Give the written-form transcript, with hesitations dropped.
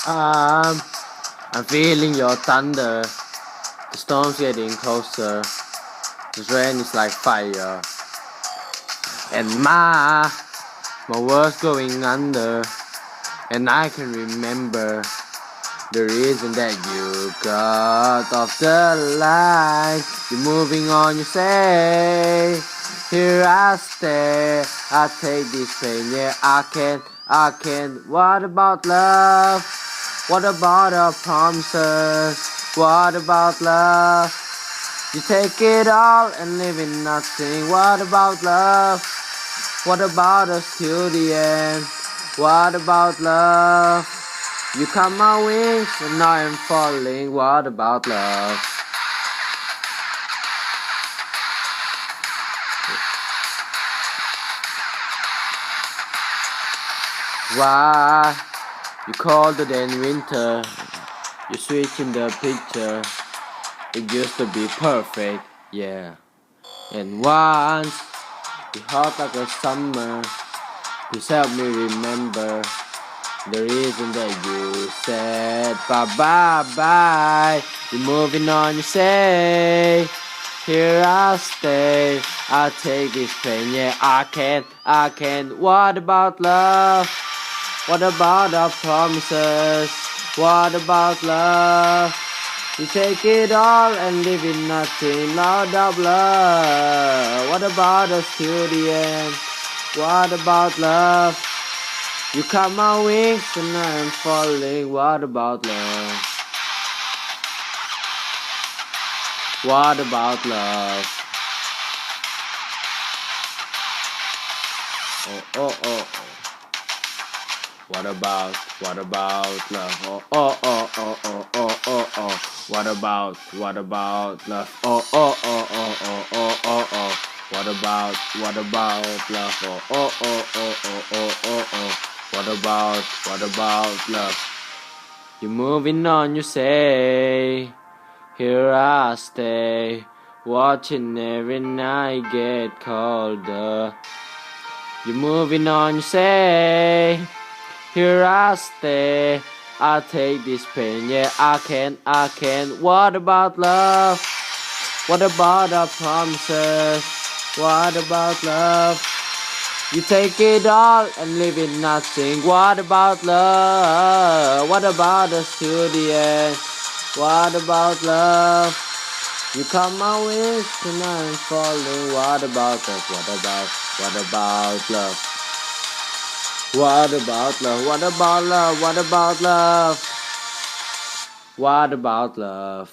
Um, I'm feeling your thunder. The storm's getting closer. The rain is like fire. And my world's going under. And I can remember the reason that you got off the line. You're moving on, you say. Here I stay. I take this pain, yeah, I can. What about love? What about our promises? What about love? You take it all and live in nothing. What about love? What about us till the end? What about love? You cut my wings and now I'm falling. What about love? Why? You colder than winter. You switch in the picture. It used to be perfect, yeah. And once you hot like a summer. Please help me remember the reason that you said bye. You're moving on, you say. Here I'll stay. I'll take this pain, yeah, I can. What about love? What about our promises? What about love? You take it all and live in nothing. Lord of love. What about us till the end? What about love? You cut my wings and I'm falling. What about love? What about love? Oh. What about love? Oh. What about love? Oh. What about love? Oh. What about love? You're moving on, you say. Here I stay, watching every night get colder. You're moving on, you say. Here I stay, I take this pain, yeah, I can. What about love? What about our promises? What about love? You take it all and live in nothing. What about love? What about us till the end? What about love? You cut my wings and I'm falling. What about love? What about love? What about love? What about love? What about love? What about love?